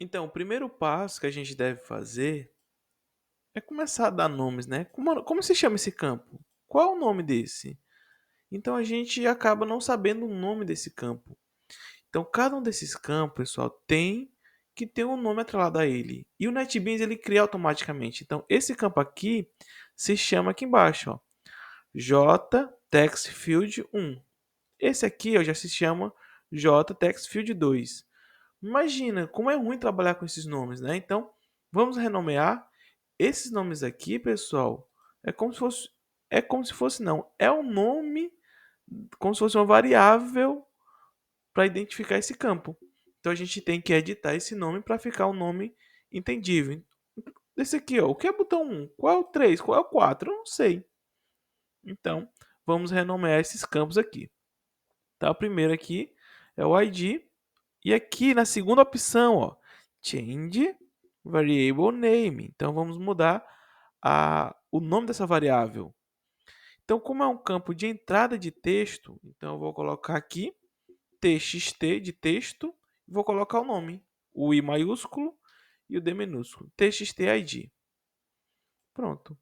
Então, o primeiro passo que a gente deve fazer é começar a dar nomes, né? Como se chama esse campo? Qual é o nome desse? Então a gente acaba não sabendo o nome desse campo. Então cada um desses campos, pessoal, tem que ter um nome atrelado a ele. E o NetBeans ele cria automaticamente. Então esse campo aqui se chama aqui embaixo, ó, JTextField 1. Esse aqui ó, já se chama JTextField 2. Imagina como é ruim trabalhar com esses nomes, né? Então vamos renomear esses nomes aqui, pessoal. É como se fosse, não, é um nome como se fosse uma variável para identificar esse campo. Então a gente tem que editar esse nome para ficar um nome entendível. Esse aqui, ó, o que é botão 1? Qual é o 3? Qual é o 4? Eu não sei. Então, vamos renomear esses campos aqui. Tá? O primeiro aqui é o ID. E aqui na segunda opção, ó, change variable name. Então vamos mudar o nome dessa variável. Então, como é um campo de entrada de texto, então eu vou colocar aqui txt de texto, vou colocar o nome, o I maiúsculo e o D minúsculo, txtid. Pronto.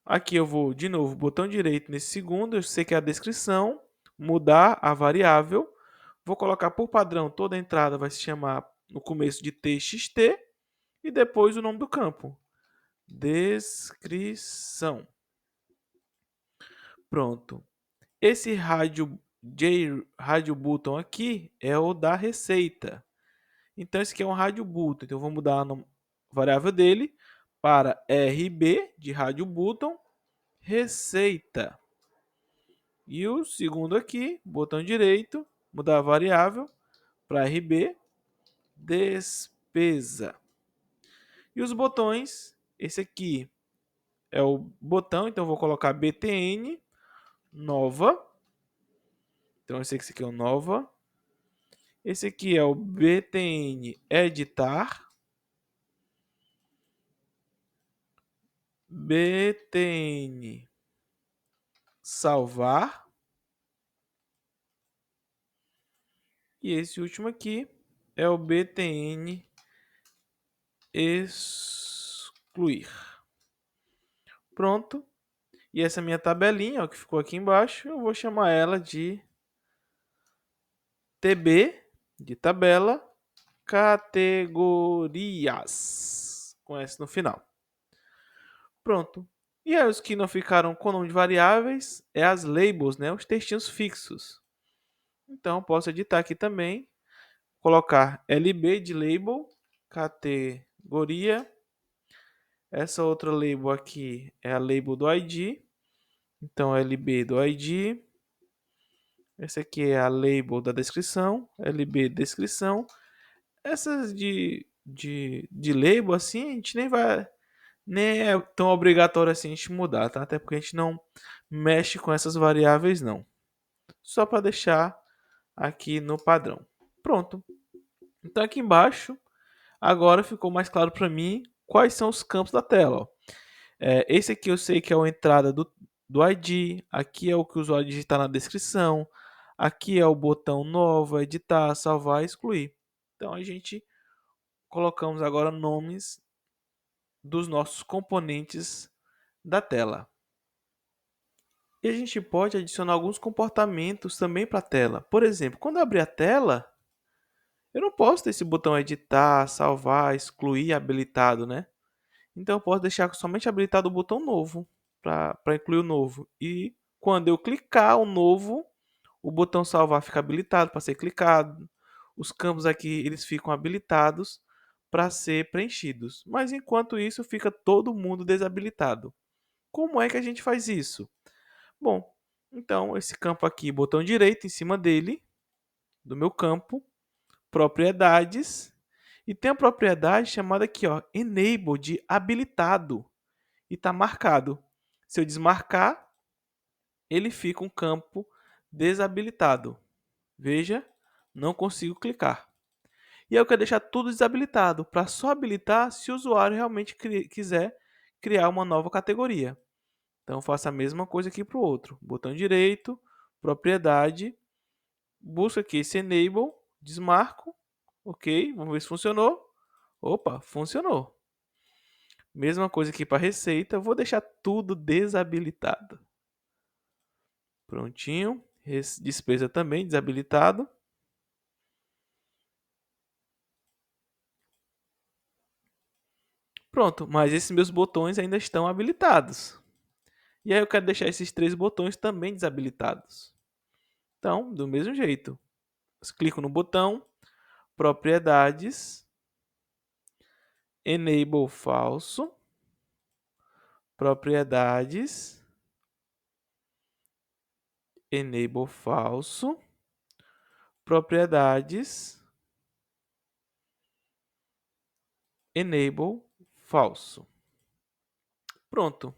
Aqui eu vou, de novo, botão direito nesse segundo, eu sei que é a descrição, mudar a variável, vou colocar por padrão, toda a entrada vai se chamar no começo de txt e depois o nome do campo, descrição. Pronto. Esse rádio button aqui é o da receita. Então esse aqui é um rádio button. Então eu vou mudar a variável dele para RB de rádio button receita. E o segundo aqui, botão direito, mudar a variável para RB despesa. E os botões, esse aqui é o botão, então eu vou colocar BTN nova. Então esse aqui é o nova. Esse aqui é o BTN editar. BTN salvar. E esse último aqui é o BTN excluir. Pronto. E essa minha tabelinha, ó, que ficou aqui embaixo, eu vou chamar ela de TB, de tabela, categorias, com S no final. Pronto. E aí os que não ficaram com nome de variáveis é as labels, né, os textinhos fixos. Então posso editar aqui também, colocar LB de label, categoria. Essa outra label aqui é a label do ID. Então LB do ID. Essa aqui é a label da descrição, LB descrição. Essas de label assim, a gente nem é tão obrigatório assim a gente mudar, tá? Até porque a gente não mexe com essas variáveis não. Só para deixar aqui no padrão. Pronto. Então aqui embaixo, agora ficou mais claro para mim quais são os campos da tela. Ó. Esse aqui eu sei que é a entrada do ID, aqui é o que o usuário digitar na descrição, aqui é o botão nova, editar, salvar, excluir. Então a gente colocamos agora nomes dos nossos componentes da tela. E a gente pode adicionar alguns comportamentos também para a tela. Por exemplo, quando eu abrir a tela, eu não posso ter esse botão editar, salvar, excluir habilitado, né? Então eu posso deixar somente habilitado o botão novo para incluir o novo. E quando eu clicar o novo, o botão salvar fica habilitado para ser clicado. Os campos aqui eles ficam habilitados para ser preenchidos. Mas enquanto isso fica todo mundo desabilitado. Como é que a gente faz isso? Bom, então esse campo aqui, botão direito em cima dele, do meu campo, propriedades, e tem a propriedade chamada aqui, ó, enable de habilitado e está marcado. Se eu desmarcar, ele fica um campo desabilitado. Veja, não consigo clicar. E eu quero deixar tudo desabilitado para só habilitar se o usuário realmente quiser criar uma nova categoria. Então faço a mesma coisa aqui para o outro. Botão direito, propriedade, busco aqui esse enable, desmarco, Ok, vamos ver se funcionou. Opa, funcionou. Mesma coisa aqui para receita, vou deixar tudo desabilitado. Prontinho. Despesa também desabilitado. Pronto, mas esses meus botões ainda estão habilitados. E aí eu quero deixar esses 3 botões também desabilitados. Então, do mesmo jeito, clico no botão, propriedades, enable falso, propriedades, enable falso, propriedades, enable falso. Pronto.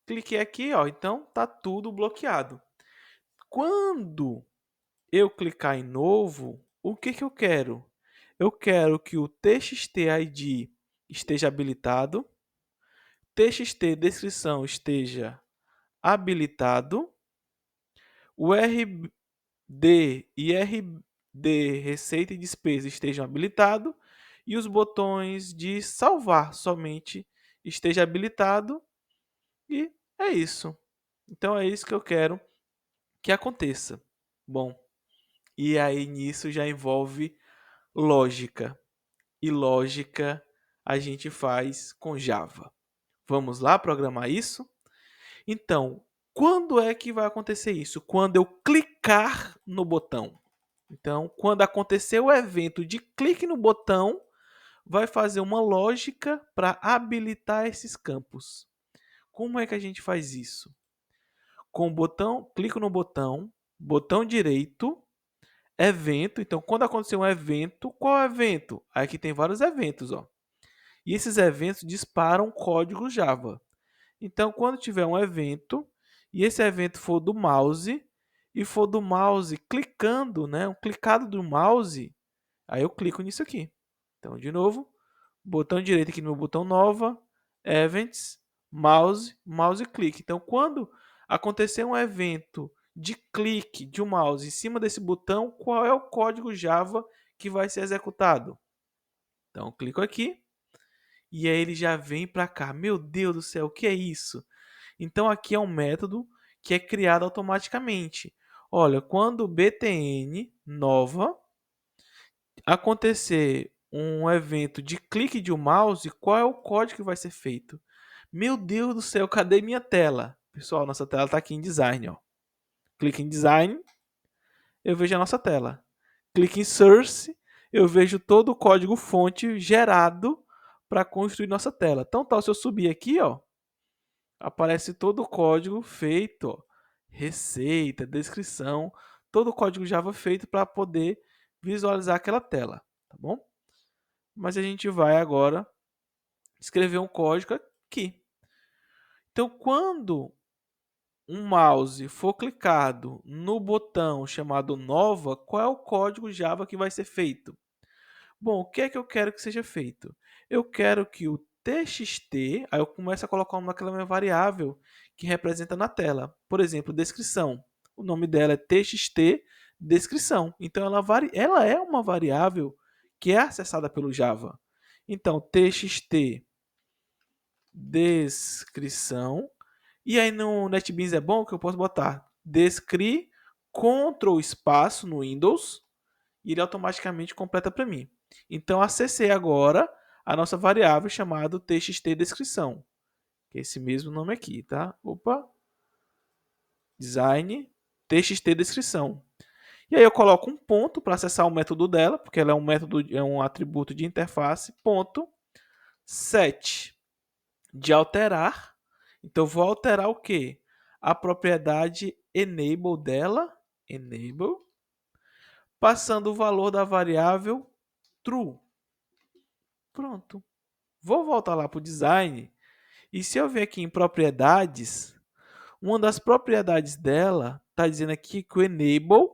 Cliquei aqui, ó, então tá tudo bloqueado. Quando eu clicar em novo, o que eu quero? Eu quero que o txt_id esteja habilitado, txt descrição esteja habilitado, o RD e RD receita e despesa estejam habilitados e os botões de salvar somente esteja habilitado e é isso. Então é isso que eu quero que aconteça. Bom, e aí nisso já envolve lógica. E lógica a gente faz com Java. Vamos lá programar isso? Então, quando é que vai acontecer isso? Quando eu clicar no botão. Então, quando acontecer o evento de clique no botão, vai fazer uma lógica para habilitar esses campos. Como é que a gente faz isso? Com o botão, clico no botão, botão direito, evento. Então, quando acontecer um evento, qual evento? Aqui tem vários eventos, ó. E esses eventos disparam código Java. Então, quando tiver um evento e esse evento for do mouse e for do mouse clicando, né, um clicado do mouse, aí eu clico nisso aqui. Então, de novo, botão direito aqui no meu botão nova, events, mouse clique. Então, quando acontecer um evento de clique de um mouse em cima desse botão, qual é o código Java que vai ser executado? Então, clico aqui e aí ele já vem para cá. Meu Deus do céu, o que é isso? Então aqui é um método que é criado automaticamente. Olha, quando o btn nova acontecer um evento de clique de um mouse, qual é o código que vai ser feito? Meu Deus do céu, cadê minha tela? Pessoal, nossa tela está aqui em design. Ó. Clique em design, eu vejo a nossa tela. Clique em source, eu vejo todo o código fonte gerado para construir nossa tela. Então, tá, se eu subir aqui, ó, aparece todo o código feito, ó, receita, descrição, todo o código Java feito para poder visualizar aquela tela, tá bom? Mas a gente vai agora escrever um código aqui. Então, quando um mouse for clicado no botão chamado nova, qual é o código Java que vai ser feito? Bom, o que é que eu quero que seja feito? Eu quero que o txt, aí eu começo a colocar naquela minha variável que representa na tela. Por exemplo, descrição. O nome dela é txt descrição. Então ela é uma variável que é acessada pelo Java. Então, txt descrição. E aí no NetBeans é bom que eu posso botar descri Ctrl espaço no Windows e ele automaticamente completa para mim. Então acessei agora a nossa variável chamada txt descrição, que é esse mesmo nome aqui, tá? Opa, design txt descrição. E aí eu coloco um ponto para acessar o método dela, porque ela é um método, é um atributo de interface, ponto set de alterar. Então eu vou alterar o que? A propriedade enable dela, enable, passando o valor da variável true. Pronto. Vou voltar lá para o design e se eu ver aqui em propriedades, uma das propriedades dela está dizendo aqui que o enable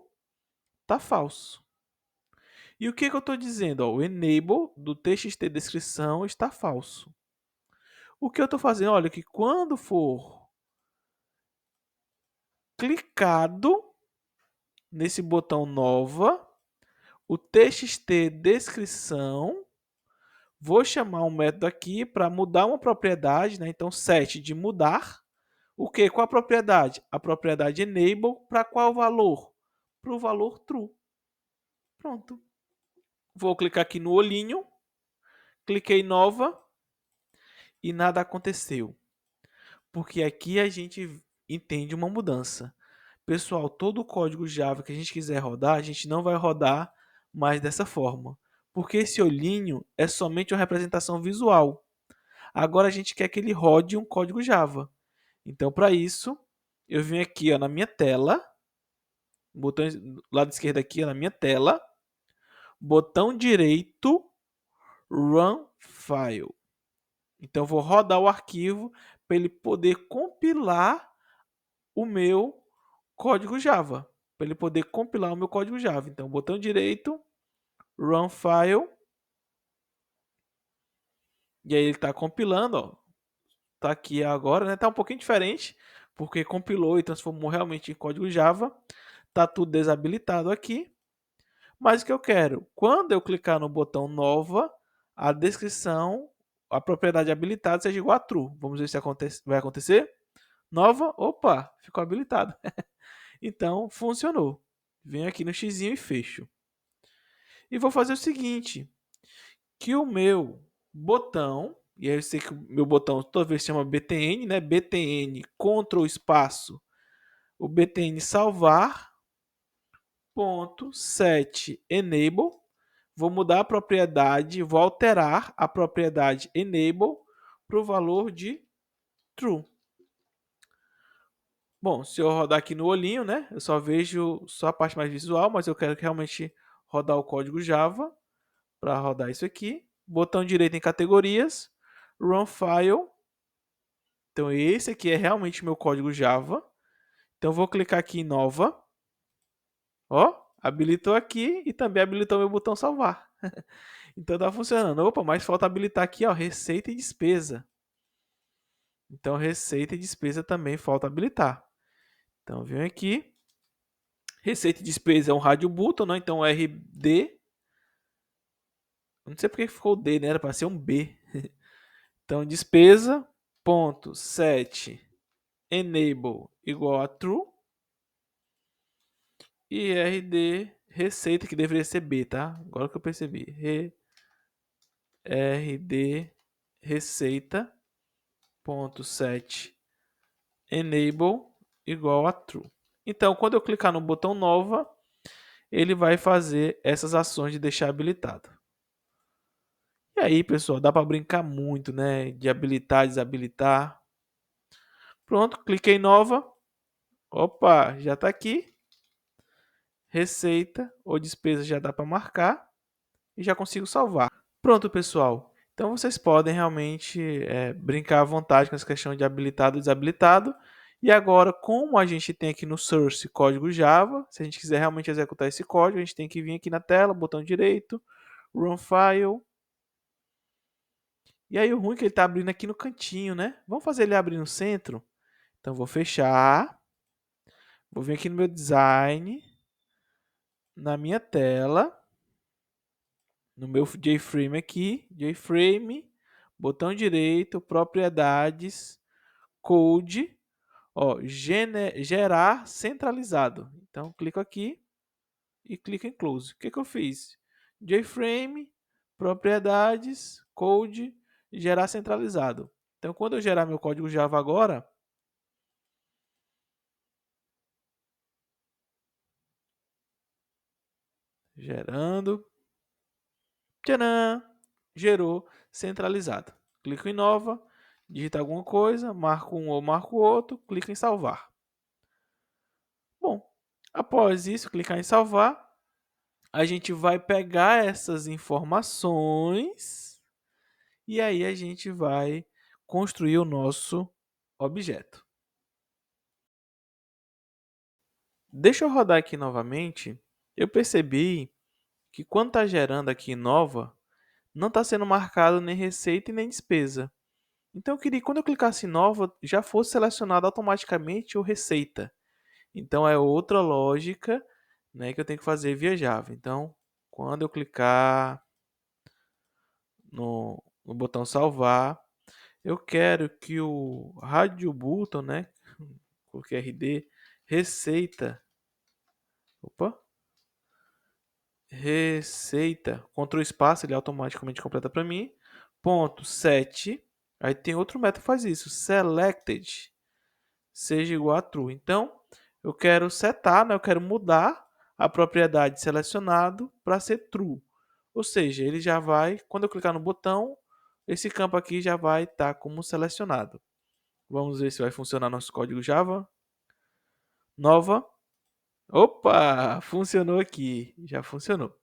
está falso. E o que eu estou dizendo? Ó, o enable do txt descrição está falso. O que eu estou fazendo? Olha, que quando for clicado nesse botão nova, o txt descrição, vou chamar um método aqui para mudar uma propriedade, né? Então, set de mudar. O que? Qual a propriedade? A propriedade enable para qual valor? Para o valor true. Pronto. Vou clicar aqui no olhinho, cliquei nova e nada aconteceu. Porque aqui a gente entende uma mudança. Pessoal, todo o código Java que a gente quiser rodar, a gente não vai rodar mais dessa forma. Porque esse olhinho é somente uma representação visual. Agora a gente quer que ele rode um código Java. Então, para isso, eu vim aqui ó, na minha tela, botão do lado esquerdo aqui ó, na minha tela, botão direito, Run File. Então, eu vou rodar o arquivo para ele poder compilar o meu código Java. Para ele poder compilar o meu código Java. Então, botão direito, Run File. E aí ele está compilando, ó. Tá aqui agora, né? Tá um pouquinho diferente, porque compilou e transformou realmente em código Java. Tá tudo desabilitado aqui. Mas o que eu quero? Quando eu clicar no botão nova, a descrição, a propriedade habilitada seja igual a true. Vamos ver se vai acontecer. Nova, opa, ficou habilitado. Então, funcionou. Venho aqui no xizinho e fecho. E vou fazer o seguinte, que o meu botão, e aí eu sei que o meu botão toda vez se chama btn, né? btn Ctrl espaço, o btn salvar, ponto set enable, vou mudar a propriedade, vou alterar a propriedade enable para o valor de true. Bom, se eu rodar aqui no olhinho, né? Eu só vejo só a parte mais visual, mas eu quero realmente rodar o código Java para rodar isso aqui. Botão direito em categorias, Run File. Então esse aqui é realmente meu código Java. Então eu vou clicar aqui em nova. Ó, habilitou aqui e também habilitou meu botão salvar. Então tá funcionando. Opa, mas falta habilitar aqui, ó, receita e despesa. Então receita e despesa também falta habilitar. Então vem aqui. Receita e despesa é um rádio button, né? Então RD. Não sei porque ficou D, né? Era para ser um B. Então despesa ponto set enable igual a true e RD receita, que deveria ser B, tá? Agora que eu percebi. RD receita ponto set enable igual a true. Então, quando eu clicar no botão nova, ele vai fazer essas ações de deixar habilitado. E aí, pessoal, dá para brincar muito, né? De habilitar, desabilitar. Pronto, cliquei em nova. Opa, já está aqui. Receita ou despesa já dá para marcar e já consigo salvar. Pronto, pessoal. Então vocês podem realmente brincar à vontade com essa questão de habilitado e desabilitado. E agora, como a gente tem aqui no source código Java, se a gente quiser realmente executar esse código, a gente tem que vir aqui na tela, botão direito, Run File. E aí o ruim é que ele está abrindo aqui no cantinho, né? Vamos fazer ele abrir no centro? Então vou fechar. Vou vir aqui no meu design, na minha tela, no meu JFrame aqui, JFrame, botão direito, propriedades, code, ó, gerar centralizado. Então, clico aqui e clico em close. O que eu fiz? JFrame, propriedades, code, gerar centralizado. Então, quando eu gerar meu código Java agora, gerando, tcharam, gerou centralizado. Clico em nova, digita alguma coisa, marco um ou marco outro, clico em salvar. Bom, após isso, clicar em salvar, a gente vai pegar essas informações e aí a gente vai construir o nosso objeto. Deixa eu rodar aqui novamente. Eu percebi que quando está gerando aqui nova, não está sendo marcado nem receita e nem despesa. Então eu queria que quando eu clicasse em nova, já fosse selecionado automaticamente o receita. Então é outra lógica, né, que eu tenho que fazer via Java. Então quando eu clicar no botão salvar, eu quero que o rádio button, né? Coloquei RD, receita. Opa! Receita. Ctrl espaço, ele automaticamente completa para mim. Ponto set. Aí tem outro método que faz isso. Selected. Seja igual a true. Então, eu quero setar, né? Eu quero mudar a propriedade selecionado para ser true. Ou seja, ele já vai, quando eu clicar no botão, esse campo aqui já vai estar como selecionado. Vamos ver se vai funcionar nosso código Java. Nova. Opa, funcionou aqui. Já funcionou.